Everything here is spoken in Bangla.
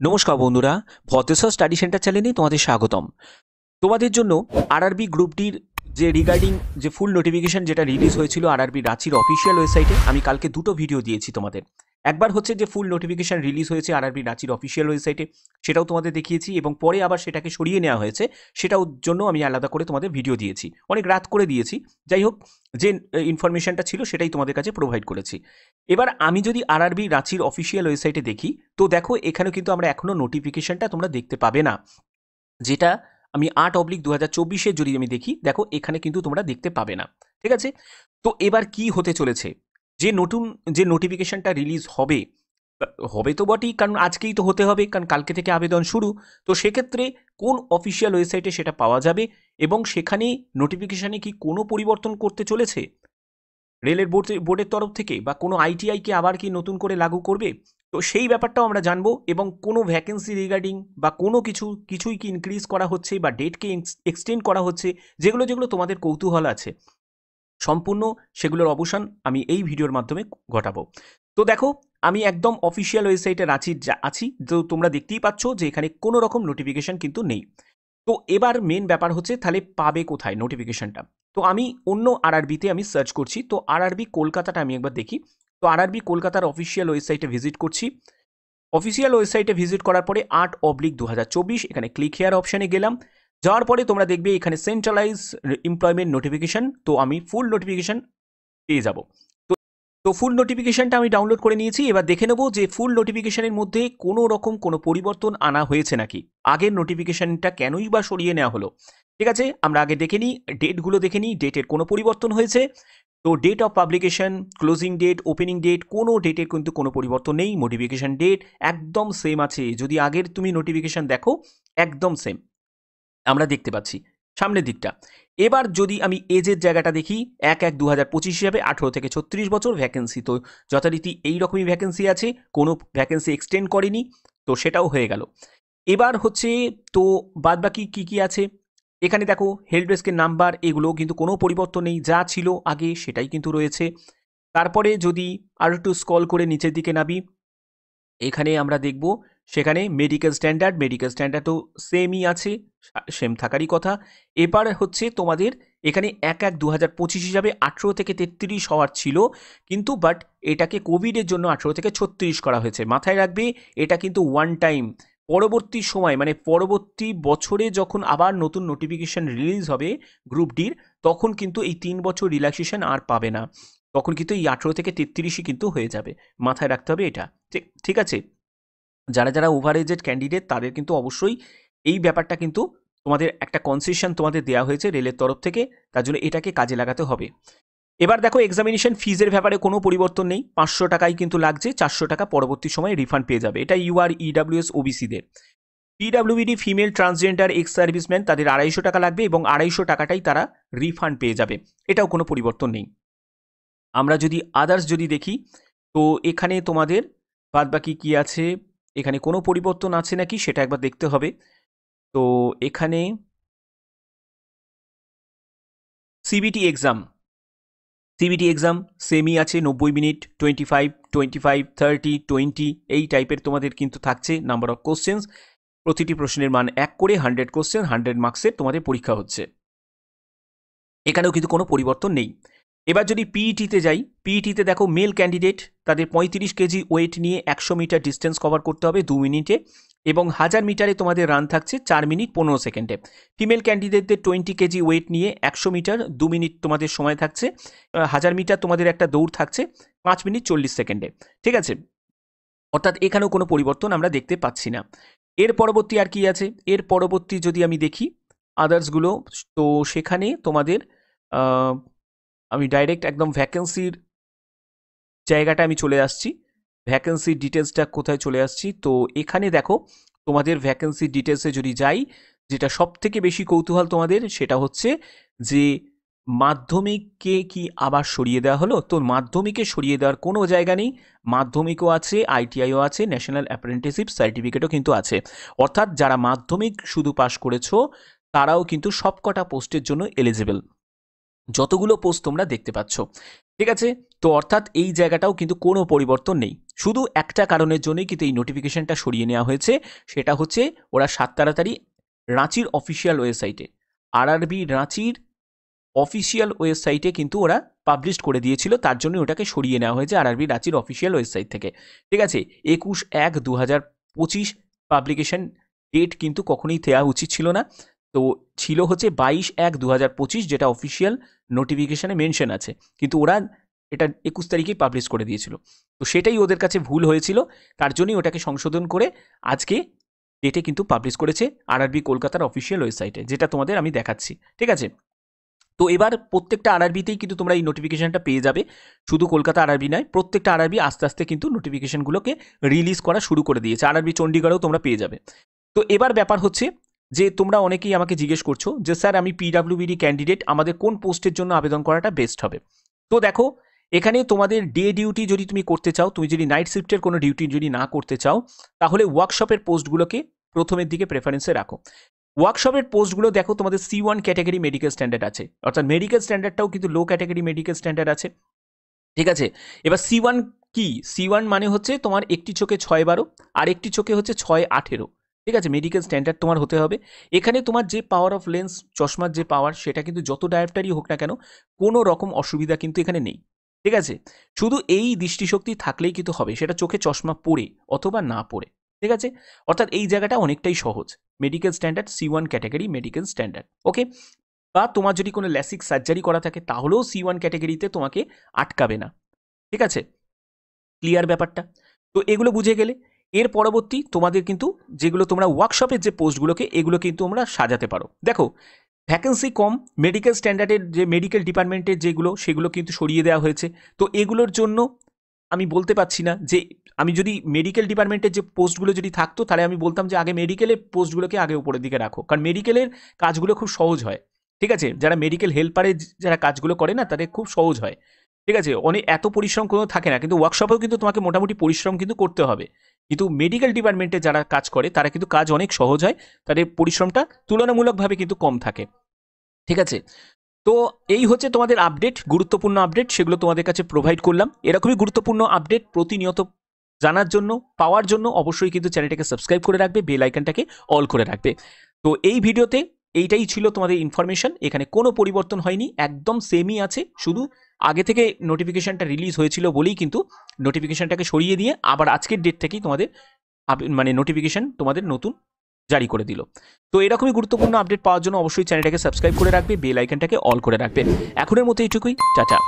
নমস্কার বন্ধুরা, ভদ্রেশ্বর স্টাডি সেন্টার চ্যানেলে তোমাদের স্বাগতম। তোমাদের জন্য আরআরবি গ্রুপ ডির যে রিগার্ডিং যে ফুল নোটিফিকেশন যেটা রিলিজ হয়েছিল আরআরবি রাঁচির অফিসিয়াল ওয়েবসাইটে, আমি কালকে দুটো ভিডিও দিয়েছি তোমাদের। একবার হচ্ছে যে ফুল নোটিফিকেশন রিলিজ হয়েছে আরআরবি রাঁচির অফিসিয়াল ওয়েবসাইটে, সেটাও তোমাদের দেখিয়েছি, এবং পরে আবার সেটাকে সরিয়ে নেওয়া হয়েছে, সেটাও জন্য আমি আলাদা করে তোমাদের ভিডিও দিয়েছি, অনেক রাত করে দিয়েছি। যাই হোক, যে ইনফরমেশনটা ছিল সেটাই তোমাদের কাছে প্রোভাইড করেছি। এবার আমি যদি আরআরবি রাঁচির অফিসিয়াল ওয়েবসাইটে দেখি, তো দেখো এখানে কিন্তু আমরা এখনো নোটিফিকেশনটা তোমরা দেখতে পাবে না, যেটা আমি 8/2024 যদি আমি দেখি, দেখো এখানে কিন্তু তোমরা দেখতে পাবে না। ঠিক আছে, তো এবার কি হতে চলেছে, যে নতুন যে নোটিফিকেশনটা রিলিজ হবে, হবে তো বটেই, কারণ আজকেই তো হতে হবে, কারণ কালকে থেকে আবেদন শুরু। তো সেক্ষেত্রে কোন অফিসিয়াল ওয়েবসাইটে সেটা পাওয়া যাবে, এবং সেখানে নোটিফিকেশনে কি কোনো পরিবর্তন করতে চলেছে রেলের বোর্ডের তরফ থেকে, বা কোনো আইটিআইকে আবার কি নতুন করে লাগু করবে, তো সেই ব্যাপারটাও আমরা জানবো। এবং কোনো ভ্যাকেন্সি রিগার্ডিং বা কোনো কিছুই কি ইনক্রিজ করা হচ্ছে বা ডেটকে এক্সটেন্ড করা হচ্ছে, যেগুলো যেগুলো তোমাদের কৌতূহল আছে, সম্পূর্ণ সেগুলোর অবসান আমি এই ভিডিওর মাধ্যমে ঘটাবো। তো দেখো, আমি একদম অফিসিয়াল ওয়েবসাইটে রাঁচির আছি, তো তোমরা দেখতেই পাচ্ছ যে এখানে কোনো রকম নোটিফিকেশন কিন্তু নেই। তো এবার মেন ব্যাপার হচ্ছে, তাহলে পাবে কোথায় নোটিফিকেশনটা। তো আমি অন্য আরআরবিতে আমি সার্চ করছি, তো আরআরবি কলকাতাটা আমি একবার দেখি। তো আরআরবি কলকাতার অফিসিয়াল ওয়েবসাইটে ভিজিট করছি। অফিসিয়াল ওয়েবসাইটে ভিজিট করার পরে 8/2024 এখানে ক্লিক হেয়ার অপশানে গেলাম। যাওয়ার পরে তোমরা দেখবে এখানে সেন্ট্রালাইজ এমপ্লয়মেন্ট নোটিফিকেশন, তো আমি ফুল নোটিফিকেশন পেয়ে যাব। তো ফুল নোটিফিকেশনটা আমি ডাউনলোড করে নিয়েছি। এবার দেখে নেব যে ফুল নোটিফিকেশনের মধ্যে কোনো রকম কোনো পরিবর্তন আনা হয়েছে নাকি, আগের নোটিফিকেশনটা কেনই বা সরিয়ে নেওয়া হলো। ঠিক আছে, আমরা আগে দেখে নিই, ডেটগুলো দেখে নিই, ডেটের কোনো পরিবর্তন হয়েছে। তো date of publication, closing date, opening date, কোনো ডেটের কিন্তু কোনো পরিবর্তন নেই। নোটিফিকেশন ডেট একদম সেম আছে, যদি আগের তুমি নোটিফিকেশন দেখো একদম সেম আমরা দেখতে পাচ্ছি সামনের দিকটা। এবার যদি আমি এজের জায়গাটা দেখি, 1/1/2025 হিসাবে 18 থেকে 36 বছর ভ্যাকেন্সি, তো যথারীতি এইরকমই ভ্যাকেন্সি আছে, কোনো ভ্যাকেন্সি এক্সটেন্ড করেনি, তো সেটাও হয়ে গেল। এবার হচ্ছে, তো বাদবাকি কী কী আছে এখানে দেখো, হেল্প ডেস্কের নাম্বার, এগুলো কিন্তু কোনো পরিবর্তন নেই, যা ছিল আগে সেটাই কিন্তু রয়েছে। তারপরে যদি আর একটু স্ক্রল করে নিচের দিকে নামি, এখানে আমরা দেখব সেখানে মেডিকেল স্ট্যান্ডার্ডও সেমই আছে, সেম থাকারই কথা। এবার হচ্ছে তোমাদের এখানে 1/1/2025 হিসাবে 18 থেকে 33 হওয়ার ছিল, কিন্তু বাট এটাকে কোভিডের জন্য 18 থেকে 36 করা হয়েছে। মাথায় রাখবে, এটা কিন্তু ওয়ান টাইম। পরবর্তী সময় মানে পরবর্তী বছরে যখন আবার নতুন নোটিফিকেশন রিলিজ হবে গ্রুপ ডির, তখন কিন্তু এই 3 বছর রিল্যাক্সেশন আর পাবে না, তখন কিন্তু এই 18 থেকে 33ই কিন্তু হয়ে যাবে। মাথায় রাখতে হবে এটা। ঠিক আছে, যারা যারা ওভার এজেড ক্যান্ডিডেট তাদের কিন্তু অবশ্যই এই ব্যাপারটা কিন্তু তোমাদের একটা কনসেশন তোমাদের দেওয়া হয়েছে রেলের তরফ থেকে, তার জন্য এটাকে কাজে লাগাতে হবে। এবার দেখো, এক্সামিনেশন ফিজের ব্যাপারে কোনো পরিবর্তন নেই, 500 টাকাই কিন্তু লাগছে, 400 টাকা পরবর্তী সময়ে রিফান্ড পেয়ে যাবে। এটা UR EWS ওবিসিদের। পিডাব্লিউবিডি female transgender ex serviceman তাদের 250 টাকা লাগবে, এবং 250 টাকাটাই তারা রিফান্ড পেয়ে যাবে, এটাও কোনো পরিবর্তন নেই। আমরা যদি আদার্স যদি দেখি, তো এখানে তোমাদের বাদবাকি কি আছে, এখানে কোনো পরিবর্তন আছে নাকি সেটা একবার দেখতে হবে। তো এখানে সিবিটি এক্সাম সেমই আছে, 90 মিনিট, 25, 25, 30, 20 এই টাইপের তোমাদের কিন্তু থাকছে নাম্বার অফ কোশ্চেন্স। প্রতিটি প্রশ্নের মান 1 করে, 100 কোশ্চেন, 100 মার্কসের তোমাদের পরীক্ষা হচ্ছে, এখানেও কিন্তু কোনো পরিবর্তন নেই। এবার যদি পিইটিতে যাই, পিইটিতে দেখো মেল ক্যান্ডিডেট তাদের 35 কেজি ওয়েট নিয়ে 100 মিটার ডিস্টেন্স কভার করতে হবে 2 মিনিটে, এবং 1000 মিটারে তোমাদের রান থাকছে 4 মিনিট 15 সেকেন্ডে। ফিমেল ক্যান্ডিডেটদের 20 কেজি ওয়েট নিয়ে 100 মিটার 2 মিনিট তোমাদের সময় থাকছে, 1000 মিটার তোমাদের একটা দৌড় থাকছে 5 মিনিট 40 সেকেন্ডে। ঠিক আছে, অর্থাৎ এখানেও কোনো পরিবর্তন আমরা দেখতে পাচ্ছি না। এর পরবর্তী আর কি আছে, এর পরবর্তী যদি আমি দেখি আদার্সগুলো, তো সেখানে তোমাদের আমি ডাইরেক্ট একদম ভ্যাকেন্সির জায়গাটা আমি চলে আসছি, ভ্যাকেন্সির ডিটেলসটা কোথায় চলে আসছি। তো এখানে দেখো, তোমাদের ভ্যাকেন্সির ডিটেলসে যদি যাই, যেটা সব থেকে বেশি কৌতূহল তোমাদের সেটা হচ্ছে যে মাধ্যমিককে কি আবার সরিয়ে দেওয়া হলো। তো মাধ্যমিকে সরিয়ে দেওয়ার কোনো জায়গা নেই, মাধ্যমিকও আছে, আইটিআইও আছে, ন্যাশনাল অ্যাপ্রেন্টিসশিপ সার্টিফিকেটও কিন্তু আছে। অর্থাৎ যারা মাধ্যমিক শুধু পাশ করেছো তারাও কিন্তু সবকটা পোস্টের জন্য এলিজিবল। যতগুলো পোস্ট তোমরা দেখতে পাচ্ছ। ঠিক আছে, তো অর্থাৎ এই জায়গাটাও কিন্তু কোনো পরিবর্তন নেই, শুধু একটা কারণের জন্যই কিন্তু এই নোটিফিকেশনটা সরিয়ে নেওয়া হয়েছে, সেটা হচ্ছে ওরা 7 তাড়াতাড়ি রাঁচির অফিসিয়াল ওয়েবসাইটে, আরআরবি রাঁচির অফিসিয়াল ওয়েবসাইটে কিন্তু ওরা পাবলিশ করে দিয়েছিল, তার জন্য ওটাকে সরিয়ে নেওয়া হয়েছে আরআরবি রাঁচির অফিসিয়াল ওয়েবসাইট থেকে। ঠিক আছে, 21/1/2025 পাবলিকেশন ডেট কিন্তু কখনোই দেওয়া উচিত ছিল না, তো ছিল হচ্ছে 22/1/2025, যেটা অফিসিয়াল নোটিফিকেশানে মেনশন আছে, কিন্তু ওরা এটা 21 তারিখেই পাবলিশ করে দিয়েছিল, তো সেটাই ওদের কাছে ভুল হয়েছিল, তার জন্যই ওটাকে সংশোধন করে আজকে ডেটে কিন্তু পাবলিশ করেছে আরআরবি কলকাতার অফিসিয়াল ওয়েবসাইটে, যেটা তোমাদের আমি দেখাচ্ছি। ঠিক আছে, তো এবার প্রত্যেকটা আরআরবিতেই কিন্তু তোমরা এই নোটিফিকেশনটা পেয়ে যাবে, শুধু কলকাতা আরআরবি নয়, প্রত্যেকটা আরআরবি আস্তে আস্তে কিন্তু নোটিফিকেশনগুলোকে রিলিজ করা শুরু করে দিয়েছে, আরআরবি চণ্ডীগড়েও তোমরা পেয়ে যাবে। তো এবার ব্যাপার হচ্ছে যে তোমরা অনেকেই আমাকে জিজ্ঞেস করছো যে স্যার আমি পিডাব্লিউবিডি ক্যান্ডিডেট, আমাদের কোন পোস্টের জন্য আবেদন করাটা বেস্ট হবে। তো দেখো, এখানে তোমাদের ডে ডিউটি যদি তুমি করতে চাও, তুমি যদি নাইট শিফটের কোনো ডিউটি যদি না করতে চাও, তাহলে ওয়ার্কশপের পোস্টগুলোকে প্রথমের দিকে প্রেফারেন্সে রাখো। ওয়ার্কশপের পোস্টগুলো দেখো, তোমাদের C1 ক্যাটাগরি মেডিকেল স্ট্যান্ডার্ড আছে, অর্থাৎ মেডিকেল স্ট্যান্ডার্ডটাও কিন্তু লো ক্যাটাগরি মেডিকেল স্ট্যান্ডার্ড আছে। ঠিক আছে, এবার C1 কি, C1 মানে হচ্ছে তোমার একটি চোখে 6/12 আর একটি চোখে হচ্ছে 6/18। ঠিক আছে, মেডিকেল স্ট্যান্ডার্ড তোমার হতে হবে। এখানে তোমার যে পাওয়ার অফ লেন্স, চশমার যে পাওয়ার, সেটা কিন্তু যত ডায়োপ্টারই হোক না কেন, কোনো রকম অসুবিধা কিন্তু এখানে নেই। ঠিক আছে, শুধু এই দৃষ্টিশক্তি থাকলেই কিন্তু হবে, সেটা চোখে চশমা পরে অথবা না পরে। ঠিক আছে, অর্থাৎ এই জায়গাটা অনেকটাই সহজ, medical standard C1 category medical standard. Okay, বা তোমার যদি কোনো ল্যাসিক সার্জারি করা থাকে তাহলেও C1 ক্যাটাগরিতে তোমাকে আটকাবে না। ঠিক আছে, ক্লিয়ার ব্যাপারটা? তো এগুলো বুঝে গেলে এর পরবর্তী তোমাদের কিন্তু যেগুলো তোমরা ওয়ার্কশপের যে পোস্টগুলোকে, এগুলো কিন্তু তোমরা সাজাতে পারো। দেখো, ভ্যাকেন্সি কম, মেডিকেল স্ট্যান্ডার্ডের যে মেডিকেল ডিপার্টমেন্টের যেগুলো, সেগুলো কিন্তু সরিয়ে দেওয়া হয়েছে। তো এগুলোর জন্য আমি বলতে পারছি না যে, আমি যদি মেডিকেল ডিপার্টমেন্টের যে পোস্টগুলো যদি থাকতো, তাহলে আমি বলতাম যে আগে মেডিকেলের পোস্টগুলোকে আগে উপরের দিকে রাখো, কারণ মেডিকেলের কাজগুলো খুব সহজ হয়। ঠিক আছে, যারা মেডিকেল হেল্পারে যারা কাজগুলো করে না, তাদের খুব সহজ হয়। ঠিক আছে, অনেক এত পরিশ্রম কোনো থাকে না, কিন্তু ওয়ার্কশপেও কিন্তু তোমাকে মোটামুটি পরিশ্রম কিন্তু করতে হবে, কিন্তু মেডিকেল ডিপার্টমেন্টে যারা কাজ করে তারা কিন্তু কাজ অনেক সহজ হয়, তাদের পরিশ্রমটা তুলনামূলকভাবে কিন্তু কম থাকে। ঠিক আছে, তো এই হচ্ছে তোমাদের আপডেট, গুরুত্বপূর্ণ আপডেট, সেগুলো তোমাদের কাছে প্রোভাইড করলাম। এরকমই গুরুত্বপূর্ণ আপডেট প্রতিনিয়ত জানার জন্য, পাওয়ার জন্য অবশ্যই কিন্তু চ্যানেলটাকে সাবস্ক্রাইব করে রাখবে, বেল আইকনটাকে অল করে রাখবে। তো এই ভিডিওতে এইটাই ছিল তোমাদের ইনফরমেশন, এখানে কোনো পরিবর্তন হয়নি, একদম সেমই আছে, শুধু আগে থেকে নোটিফিকেশনটা রিলিজ হয়েছিল বলেই কিন্তু নোটিফিকেশনটাকে সরিয়ে দিয়ে আবার আজকের ডেট থেকেই তোমাদের মানে নোটিফিকেশন তোমাদের নতুন জারি করে দিল। তো এরকমই গুরুত্বপূর্ণ আপডেট পাওয়ার জন্য অবশ্যই চ্যানেলটাকে সাবস্ক্রাইব করে রাখবে, বেল আইকনটাকে অল করে রাখবে। এখনের মতো এইটুকুই, টাটা।